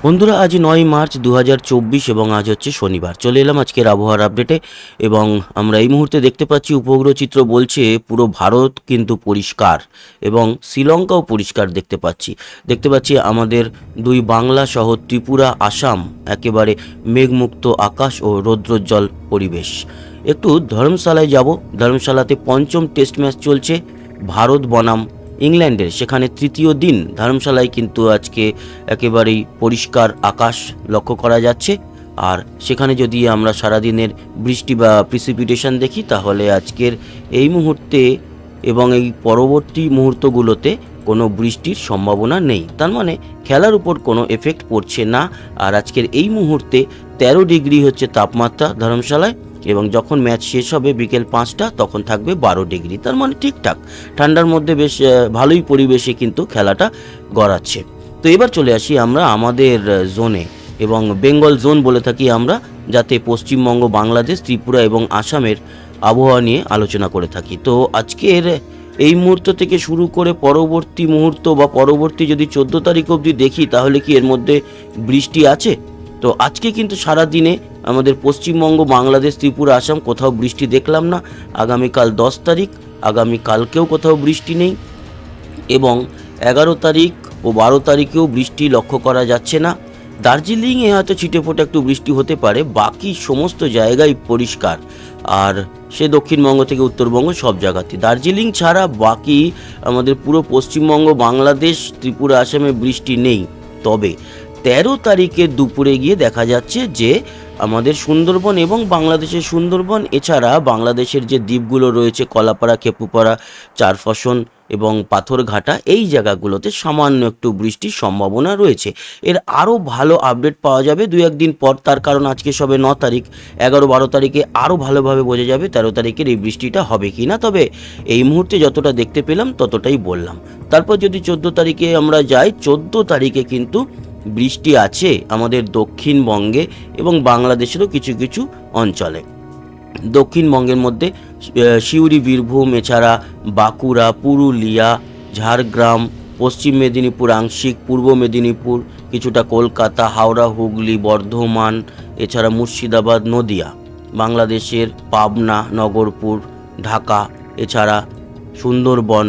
বন্ধুরা, আজ ৯ মার্চ ২০২৪ এবং আজ হচ্ছে শনিবার। চলে এলাম আজকের আবহাওয়ার আপডেটে এবং আমরা এই মুহূর্তে দেখতে পাচ্ছি উপগ্রহ চিত্র বলছে পুরো ভারত কিন্তু পরিষ্কার এবং শ্রীলঙ্কাও পরিষ্কার দেখতে পাচ্ছি আমাদের দুই বাংলা সহ ত্রিপুরা, আসাম একেবারে মেঘমুক্ত আকাশ ও রৌদ্রোজ্জ্বল পরিবেশ। একটু ধর্মশালায় যাব। ধর্মশালাতে পঞ্চম টেস্ট ম্যাচ চলছে ভারত বনাম ইংল্যান্ডের, সেখানে তৃতীয় দিন। ধর্মশালায় কিন্তু আজকে একেবারেই পরিষ্কার আকাশ লক্ষ্য করা যাচ্ছে। আর সেখানে যদি আমরা সারাদিনের বৃষ্টি বা প্রিসিপিটেশন দেখি, তাহলে আজকের এই মুহূর্তে এবং এই পরবর্তী মুহূর্তগুলোতে কোনো বৃষ্টির সম্ভাবনা নেই। তার মানে খেলার উপর কোনো এফেক্ট পড়ছে না। আর আজকের এই মুহূর্তে 13 ডিগ্রি হচ্ছে তাপমাত্রা ধর্মশালায়, এবং যখন ম্যাচ শেষ হবে বিকেল 5টা তখন থাকবে 12 ডিগ্রি। তার মানে ঠিকঠাক ঠান্ডার মধ্যে বেশ ভালোই পরিবেশে কিন্তু খেলাটা গড়াচ্ছে। তো এবার চলে আসি আমরা আমাদের জোনে, এবং বেঙ্গল জোন বলে থাকি আমরা, যাতে পশ্চিমবঙ্গ, বাংলাদেশ, ত্রিপুরা এবং আসামের আবহাওয়া নিয়ে আলোচনা করে থাকি। তো আজকের এই মুহূর্ত থেকে শুরু করে পরবর্তী মুহূর্ত বা পরবর্তী যদি 14 তারিখ অবধি দেখি, তাহলে কি এর মধ্যে বৃষ্টি আছে? তো আজকে কিন্তু সারা দিনে আমাদের পশ্চিমবঙ্গ, বাংলাদেশ, ত্রিপুরা, আসাম কোথাও বৃষ্টি দেখলাম না। আগামীকাল 10 তারিখ, আগামীকালকেও কোথাও বৃষ্টি নেই, এবং 11 তারিখ ও 12 তারিখেও বৃষ্টি লক্ষ্য করা যাচ্ছে না। দার্জিলিংয়ে হয়তো ছিটেফোঁটা একটু বৃষ্টি হতে পারে, বাকি সমস্ত জায়গায় পরিষ্কার। আর সে দক্ষিণবঙ্গ থেকে উত্তরবঙ্গ সব জায়গাতে, দার্জিলিং ছাড়া বাকি আমাদের পুরো পশ্চিমবঙ্গ, বাংলাদেশ, ত্রিপুরা, আসামে বৃষ্টি নেই। তবে 13 তারিখের দুপুরে গিয়ে দেখা যাচ্ছে যে আমাদের সুন্দরবন এবং বাংলাদেশের সুন্দরবন, এছাড়া বাংলাদেশের যে দ্বীপগুলো রয়েছে কলাপাড়া, খেপুপাড়া, চারফসন এবং পাথরঘাটা, এই জায়গাগুলোতে সামান্য একটু বৃষ্টির সম্ভাবনা রয়েছে। এর আরও ভালো আপডেট পাওয়া যাবে দু একদিন পর, তার কারণ আজকে সবে 9 তারিখ, 11-12 তারিখে আরও ভালোভাবে বোঝা যাবে 13 তারিখের এই বৃষ্টিটা হবে কি না। তবে এই মুহূর্তে যতটা দেখতে পেলাম ততটাই বললাম। তারপর যদি 14 তারিখে আমরা যাই, 14 তারিখে কিন্তু বৃষ্টি আছে আমাদের দক্ষিণবঙ্গে এবং বাংলাদেশেরও কিছু কিছু অঞ্চলে। দক্ষিণবঙ্গের মধ্যে সিউড়ি, বীরভূম, এছাড়া বাঁকুড়া, পুরুলিয়া, ঝাড়গ্রাম, পশ্চিম মেদিনীপুর, আংশিক পূর্ব মেদিনীপুর, কিছুটা কলকাতা, হাওড়া, হুগলি, বর্ধমান, এছাড়া মুর্শিদাবাদ, নদিয়া, বাংলাদেশের পাবনা, নগরপুর, ঢাকা, এছাড়া সুন্দরবন,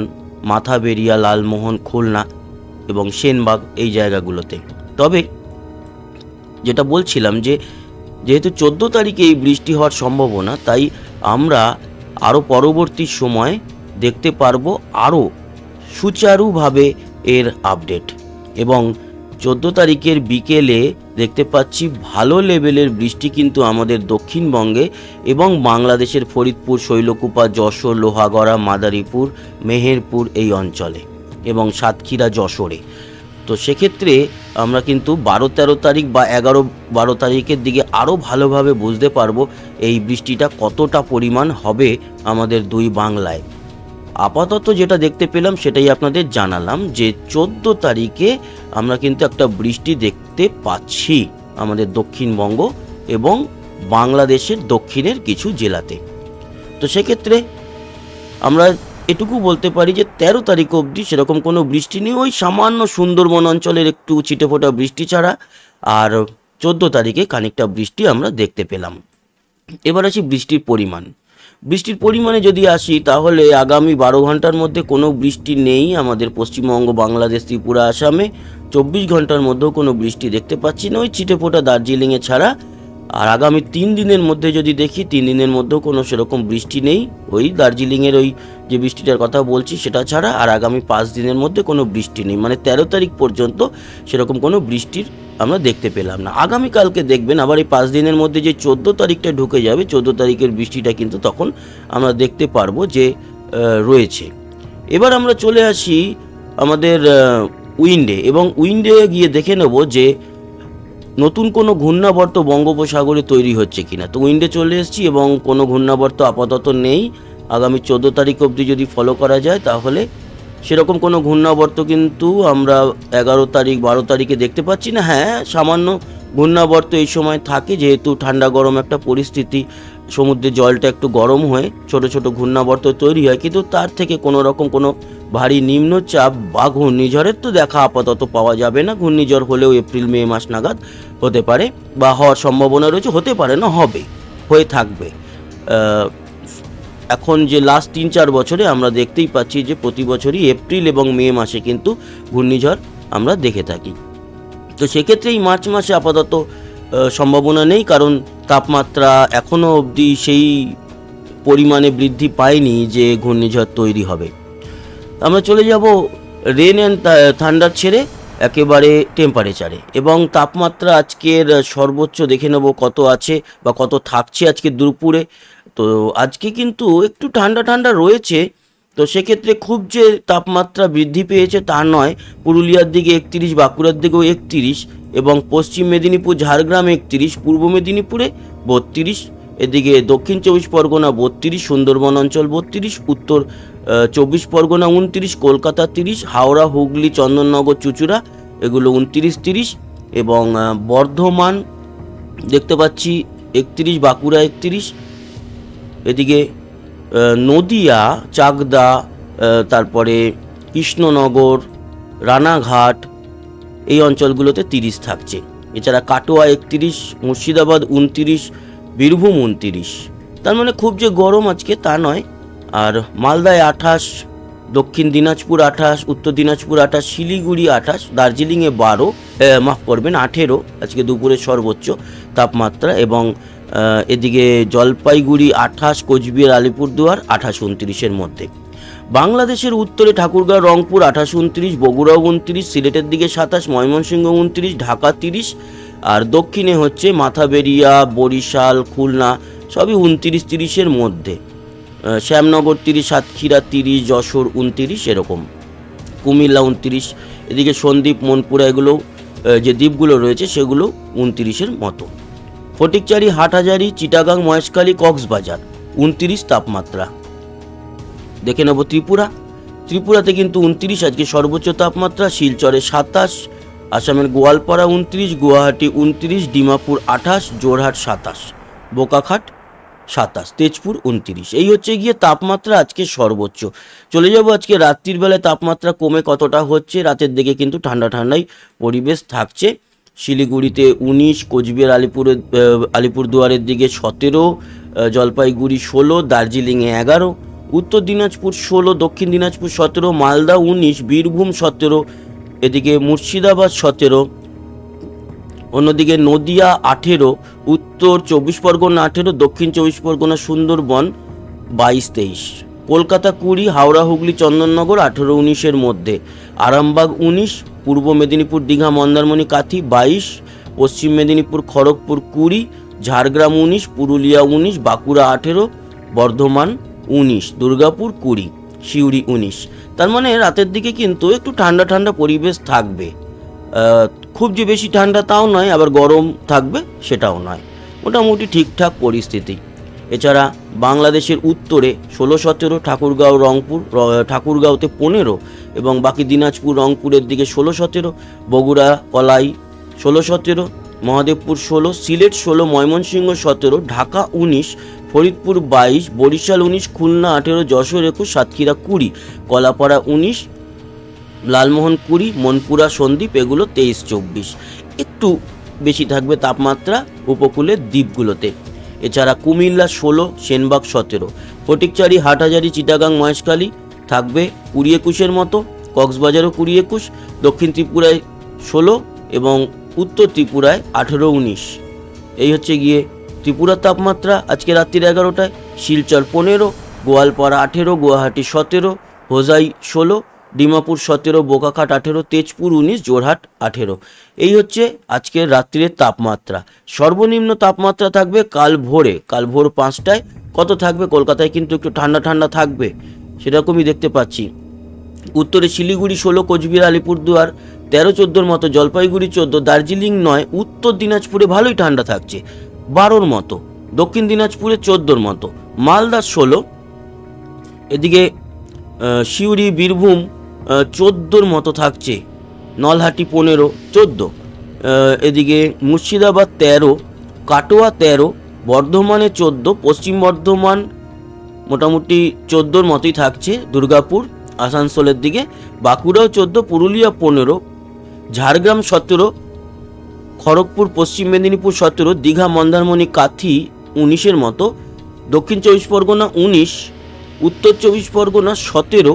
মাথাবেরিয়া, লালমোহন, খুলনা এবং সেনবাগ, এই জায়গাগুলোতে। তবে যেটা বলছিলাম যে যেহেতু 14 তারিখে এই বৃষ্টি হওয়ার সম্ভাবনা, তাই আমরা আরও পরবর্তী সময় দেখতে পারবো আরও সুচারুভাবে এর আপডেট। এবং 14 তারিখের বিকেলে দেখতে পাচ্ছি ভালো লেভেলের বৃষ্টি কিন্তু আমাদের দক্ষিণবঙ্গে এবং বাংলাদেশের ফরিদপুর, শৈলকুপা, যশোর, লোহাগড়া, মাদারীপুর, মেহেরপুর এই অঞ্চলে, এবং সাতক্ষীরা, যশোরে। তো সেক্ষেত্রে আমরা কিন্তু 12-13 তারিখ বা 11-12 তারিখের দিকে আরও ভালোভাবে বুঝতে পারবো এই বৃষ্টিটা কতটা পরিমাণ হবে আমাদের দুই বাংলায়। আপাতত যেটা দেখতে পেলাম সেটাই আপনাদের জানালাম, যে 14 তারিখে আমরা কিন্তু একটা বৃষ্টি দেখতে পাচ্ছি আমাদের দক্ষিণবঙ্গ এবং বাংলাদেশের দক্ষিণের কিছু জেলাতে। তো সেক্ষেত্রে আমরা এটুকু বলতে পারি যে 13 তারিখ অবধি সেরকম কোনো বৃষ্টি নেই, ওই সামান্য সুন্দরবন অঞ্চলের একটু ছিটেফোঁটা বৃষ্টি ছাড়া। আর 14 তারিখে খানিকটা বৃষ্টি আমরা দেখতে পেলাম। এবার আসি বৃষ্টির পরিমাণে যদি আসি, তাহলে আগামী 12 ঘন্টার মধ্যে কোনো বৃষ্টি নেই আমাদের পশ্চিমবঙ্গ, বাংলাদেশ, ত্রিপুরা, আসামে। 24 ঘন্টার মধ্যেও কোনো বৃষ্টি দেখতে পাচ্ছি না, ওই ছিটেফোঁটা দার্জিলিংয়ে ছাড়া। আর আগামী 3 দিনের মধ্যে যদি দেখি, 3 দিনের মধ্যেও কোনো সেরকম বৃষ্টি নেই, ওই দার্জিলিংয়ের ওই যে বৃষ্টিটার কথা বলছি সেটা ছাড়া। আর আগামী 5 দিনের মধ্যে কোনো বৃষ্টি নেই, মানে 13 তারিখ পর্যন্ত সেরকম কোনো বৃষ্টির আমরা দেখতে পেলাম না। আগামীকালকে দেখবেন আবার এই 5 দিনের মধ্যে যে 14 তারিখটা ঢুকে যাবে, 14 তারিখের বৃষ্টিটা কিন্তু তখন আমরা দেখতে পারবো যে রয়েছে। এবার আমরা চলে আসি আমাদের উইন্ডে, এবং উইন্ডে গিয়ে দেখে নেব যে নতুন কোনো ঘূর্ণাবর্ত বঙ্গোপসাগরে তৈরি হচ্ছে কিনা। তো উইন্ডে চলে এসেছি এবং কোনো ঘূর্ণাবর্ত আপাতত নেই। আগামী 14 তারিখ অবধি যদি ফলো করা যায়, তাহলে সেরকম কোনো ঘূর্ণাবর্ত কিন্তু আমরা 11 তারিখ 12 তারিখে দেখতে পাচ্ছি না। হ্যাঁ, সামান্য ঘূর্ণাবর্ত এই সময় থাকে, যেহেতু ঠান্ডা গরম একটা পরিস্থিতি সমুদ্রের জলটা একটু গরম হয়ে ছোট ছোট ঘূর্ণাবর্ত তৈরি হয়, কিন্তু তার থেকে কোনো রকম কোনো ভারী নিম্নচাপ বা ঘূর্ণিঝড়ের তো দেখা আপাতত পাওয়া যাবে না। ঘূর্ণিঝড় হলেও এপ্রিল মে মাস নাগাদ হতে পারে বা হওয়ার সম্ভাবনা রয়েছে, হতে পারে না, হবে, হয়ে থাকবে। এখন যে লাস্ট 3-4 বছরে আমরা দেখতেই পাচ্ছি যে প্রতি বছরই এপ্রিল এবং মে মাসে কিন্তু ঘূর্ণিঝড় আমরা দেখে থাকি। তো সেক্ষেত্রে এই মার্চ মাসে আপাতত সম্ভাবনা নেই, কারণ তাপমাত্রা এখনও অবধি সেই পরিমাণে বৃদ্ধি পায়নি যে ঘূর্ণিঝড় তৈরি হবে। আমরা চলে যাব রেন অ্যান্ড থান্ডার ছেড়ে একেবারে টেম্পারেচারে, এবং তাপমাত্রা আজকের সর্বোচ্চ দেখে নেব কত আছে বা কত থাকছে আজকে দুপুরে। তো আজকে কিন্তু একটু ঠান্ডা ঠান্ডা রয়েছে, তো সেক্ষেত্রে খুব যে তাপমাত্রা বৃদ্ধি পেয়েছে তা নয়। পুরুলিয়ার দিকে 31, বাঁকুড়ার দিকেও 31, এবং পশ্চিম মেদিনীপুর ঝাড়গ্রাম 31, পূর্ব মেদিনীপুরে 32, এদিকে দক্ষিণ 24 পরগনা 32, সুন্দরবন অঞ্চল 32, উত্তর 24 পরগনা 29, কলকাতা 30, হাওড়া হুগলি চন্দননগর চুঁচুড়া এগুলো 29, 30, এবং বর্ধমান দেখতে পাচ্ছি 31, বাঁকুড়া 31, এদিকে নদিয়া, চাকদা, তারপরে কৃষ্ণনগর, রানাঘাট এই অঞ্চলগুলোতে 30 থাকছে। এছাড়া কাটোয়া 31, মুর্শিদাবাদ 29, বীরভূম 29। তার মানে খুব যে গরম আজকে তা নয়। আর মালদায় 28, দক্ষিণ দিনাজপুর 28, উত্তর দিনাজপুর 28, শিলিগুড়ি 28, দার্জিলিংয়ে 12, মাফ করবেন 18 আজকে দুপুরের সর্বোচ্চ তাপমাত্রা, এবং এদিকে জলপাইগুড়ি 28, কোচবিহার আলিপুরদুয়ার 28, 29-এর মধ্যে। বাংলাদেশের উত্তরে ঠাকুরগাঁও রংপুর 28, 29, বগুড়াও 29, সিলেটের দিকে 27, ময়মনসিংহ 29, ঢাকা 30, আর দক্ষিণে হচ্ছে মাথাবেরিয়া, বরিশাল, খুলনা সবই 29, 30-এর মধ্যে। শ্যামনগর 30, সাতক্ষীরা 30, যশোর 29 এরকম, কুমিল্লা 29, এদিকে সন্দ্বীপ, মনপুরা এগুলো যে দ্বীপগুলো রয়েছে সেগুলো 29-এর মতো। ফটিকচারি, হাটহাজারি, চিটাগাং, মহেশখালী, কক্সবাজার 29 তাপমাত্রা। দেখে নেব ত্রিপুরাতে কিন্তু 29 আজকে সর্বোচ্চ তাপমাত্রা, শিলচরে 27, আসামের গোয়ালপাড়া 29, গুয়াহাটি 29, ডিমাপুর 28, জোরহাট 27, বোকাখাট 27, তেজপুর 29। এই হচ্ছে গিয়ে তাপমাত্রা আজকে সর্বোচ্চ। চলে যাব আজকে রাত্রির বেলায় তাপমাত্রা কমে কতটা হচ্ছে। রাতের দিকে কিন্তু ঠান্ডা ঠান্ডাই পরিবেশ থাকছে। শিলিগুড়িতে 19, কোচবিহার আলিপুরদুয়ারের দিকে 17, জলপাইগুড়ি 16, দার্জিলিংয়ে 11, উত্তর দিনাজপুর 16, দক্ষিণ দিনাজপুর 17, মালদা 19, বীরভূম 17, এদিকে মুর্শিদাবাদ 17, অন্যদিকে নদিয়া 18, উত্তর 24 পরগনা 18, দক্ষিণ 24 পরগনা সুন্দরবন 22, 23, কলকাতা 20, হাওড়া হুগলি চন্দননগর 18, 19-এর মধ্যে, আরামবাগ 19, পূর্ব মেদিনীপুর দীঘা মন্দারমণি কাথি 22, পশ্চিম মেদিনীপুর খড়গপুর 20, ঝাড়গ্রাম 19, পুরুলিয়া 19, বাঁকুড়া 18, বর্ধমান 19, দুর্গাপুর 20, সিউড়ি 19। তার মানে রাতের দিকে কিন্তু একটু ঠান্ডা ঠান্ডা পরিবেশ থাকবে। খুব যে বেশি ঠান্ডা তাও নয়, আবার গরম থাকবে সেটাও নয়, মোটামুটি ঠিকঠাক পরিস্থিতি। এছাড়া বাংলাদেশের উত্তরে 16, 17, ঠাকুরগাঁও রংপুর, ঠাকুরগাঁওতে 15, এবং বাকি দিনাজপুর রংপুরের দিকে 16, 17, বগুড়া কলাই 16, 17, মহাদেবপুর 16, সিলেট 16, ময়মনসিংহ 17, ঢাকা 19, ফরিদপুর 22, বরিশাল 19, খুলনা 18, যশোর 21, সাতক্ষীরা 20, কলাপাড়া 19, লালমোহন 20, মনপুরা সন্দ্বীপ এগুলো 23, 24। একটু বেশি থাকবে তাপমাত্রা উপকূলের দ্বীপগুলোতে। এছাড়া কুমিল্লা 16, সেনবাগ 17, ফটিকচারি, হাটহাজারি, চিটাগাং, মহেশখালী থাকবে 20, 21-এর মতো, কক্সবাজারও 20, 21, দক্ষিণ ত্রিপুরায় 16, এবং উত্তর ত্রিপুরায় 18, 19। এই হচ্ছে গিয়ে ত্রিপুরার তাপমাত্রা আজকে রাত্রির 11টায়। শিলচর 15, গোয়ালপাড়া 18, গুয়াহাটি 17, হোজাই 16, ডিমাপুর 17, বোকাখাট 18, তেজপুর 19, জোরহাট 18। এই হচ্ছে আজকের রাত্রির তাপমাত্রা। সর্বনিম্ন তাপমাত্রা থাকবে কাল ভোর 5টায় কত থাকবে? কলকাতায় কিন্তু একটু ঠান্ডা ঠান্ডা থাকবে, সেরকমই দেখতে পাচ্ছি। উত্তরে শিলিগুড়ি 16, কোচবিহার আলিপুরদুয়ার 13, 14-র মতো, জলপাইগুড়ি 14, দার্জিলিং 9, উত্তর দিনাজপুরে ভালোই ঠান্ডা থাকছে 12-র মতো, দক্ষিণ দিনাজপুরে 14-র মতো, মালদা 16, এদিকে সিউড়ি বীরভূম 14-র মতো থাকছে, নলহাটি 15, 14, এদিকে মুর্শিদাবাদ 13, কাটোয়া 13, বর্ধমানে 14, পশ্চিম বর্ধমান মোটামুটি 14-র মতোই থাকছে, দুর্গাপুর আসানসোলের দিকে, বাঁকুড়াও 14, পুরুলিয়া 15, ঝাড়গ্রাম 17, খড়গপুর পশ্চিম মেদিনীপুর 17, দীঘা মন্দারমণি কাথি 19-এর মতো, দক্ষিণ 24 পরগনা 19, উত্তর 24 পরগনা 17,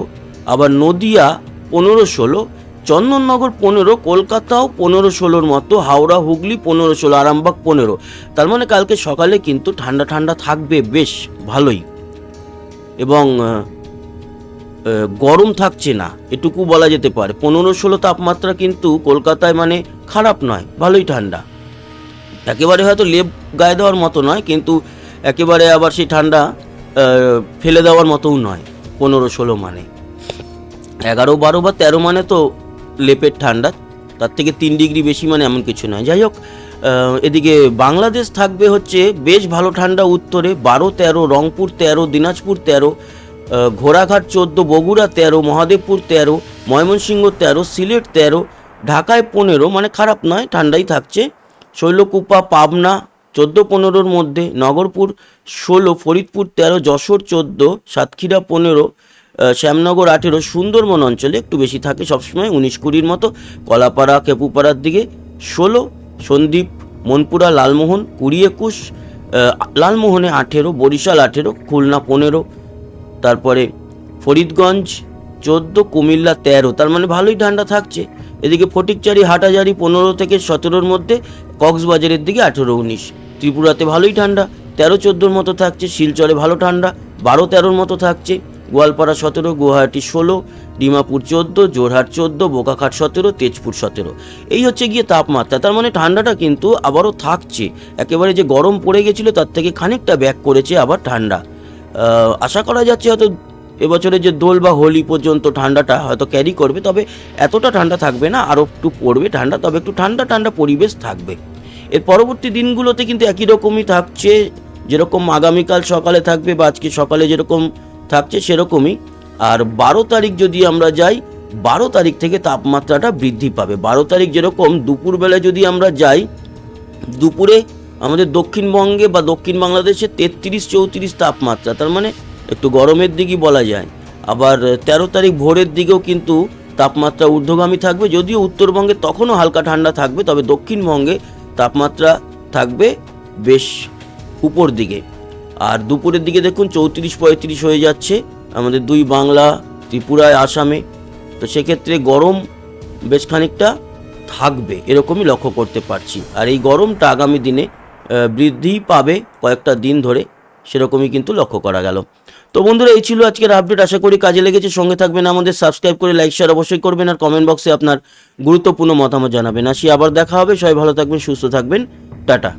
আবার নদিয়া 15-16, চন্দননগর 15, কলকাতাও 15-16-র মতো, হাওড়া হুগলি 15-16, আরামবাগ 15। তার মানে কালকে সকালে কিন্তু ঠান্ডা ঠান্ডা থাকবে বেশ ভালোই, এবং গরম থাকছে না এটুকু বলা যেতে পারে। 15-16 তাপমাত্রা কিন্তু কলকাতায় মানে খারাপ নয়, ভালোই ঠান্ডা, একেবারে হয়তো লেপ গায়ে দেওয়ার মতো নয়, কিন্তু একেবারে আবার সেই ঠান্ডা ফেলে দেওয়ার মতোও নয়। 15-16 মানে 11, 12 বা 13 মানে তো লেপের ঠান্ডা, তার থেকে 3 ডিগ্রি বেশি মানে এমন কিছু নয়। যাই হোক, এদিকে বাংলাদেশ থাকবে হচ্ছে বেশ ভালো ঠান্ডা, উত্তরে 12, 13, রংপুর 13, দিনাজপুর 13, ঘোড়াঘাট 14, বগুড়া 13, মহাদেবপুর 13, ময়মনসিংহ 13, সিলেট 13, ঢাকায় 15, মানে খারাপ নয়, ঠান্ডাই থাকছে, শৈলকুপা পাবনা 14-15-র মধ্যে, নগরপুর 16, ফরিদপুর 13, যশোর 14, সাতক্ষীরা 15, শ্যামনগর 18, সুন্দরবন অঞ্চলে একটু বেশি থাকে সবসময় 19-20-র মতো, কলাপাড়া কেপুপাড়ার দিকে 16, সন্দ্বীপ মনপুরা লালমোহন 20-21, লালমোহনে 18, বরিশাল 18, খুলনা 15, তারপরে ফরিদগঞ্জ 14, কুমিল্লা 13, তার মানে ভালোই ঠান্ডা থাকছে। এদিকে ফটিকচারি হাটাজারি 15 থেকে 17-র মধ্যে, কক্সবাজারের দিকে 18-19, ত্রিপুরাতে ভালোই ঠান্ডা 13-14-র মতো থাকছে, শিলচরে ভালো ঠান্ডা 12-13-র মতো থাকছে, গোয়ালপাড়া 17, গুয়াহাটি 16, ডিমাপুর 14, জোরহাট 14, বোকাখাট 17, তেজপুর 17। এই হচ্ছে গিয়ে তাপমাত্রা। তার মানে ঠান্ডাটা কিন্তু আবারও থাকছে, একেবারে যে গরম পড়ে গেছিলো তার থেকে খানিকটা ব্যাক করেছে আবার ঠান্ডা। আশা করা যাচ্ছে হয়তো এবছরে যে দোল বা হোলি পর্যন্ত ঠান্ডাটা হয়তো ক্যারি করবে, তবে এতটা ঠান্ডা থাকবে না, আরও একটু পড়বে ঠান্ডা, তবে একটু ঠান্ডা ঠান্ডা পরিবেশ থাকবে। এর পরবর্তী দিনগুলোতে কিন্তু একই রকমই থাকছে, যেরকম আগামীকাল সকালে থাকবে বা আজকে সকালে যেরকম থাকছে সেরকমই। আর 12 তারিখ যদি আমরা যাই, 12 তারিখ থেকে তাপমাত্রাটা বৃদ্ধি পাবে। 12 তারিখ যেরকম দুপুরবেলা যদি আমরা যাই, দুপুরে আমাদের দক্ষিণবঙ্গে বা দক্ষিণ বাংলাদেশে 33-34 তাপমাত্রা, তার মানে একটু গরমের দিকই বলা যায়। আবার 13 তারিখ ভোরের দিকেও কিন্তু তাপমাত্রা ঊর্ধ্বগামী থাকবে, যদিও উত্তরবঙ্গে তখনও হালকা ঠান্ডা থাকবে, তবে দক্ষিণবঙ্গে তাপমাত্রা থাকবে বেশ উপর দিকে। আর দুপুরের দিকে দেখুন 34-35 হয়ে যাচ্ছে আমাদের দুই বাংলা, ত্রিপুরায়, আসামে, তো সেক্ষেত্রে গরম বেশ খানিকটা থাকবে এরকমই লক্ষ্য করতে পারছি। আর এই গরমটা আগামী দিনে বৃদ্ধি পাবে কয়েকটা দিন ধরে, সেরকমই কিন্তু লক্ষ্য করা গেল। তো বন্ধুরা, এই ছিল আজকের আপডেট, আশা করি কাজে লেগেছে। সঙ্গে থাকবেন, আমাদের সাবস্ক্রাইব করে লাইক শেয়ার অবশ্যই করবেন, আর কমেন্ট বক্সে আপনার গুরুত্বপূর্ণ মতামত জানাবেন। আসি আবার দেখা হবে, সবাই ভালো থাকবেন, সুস্থ থাকবেন, টাটা।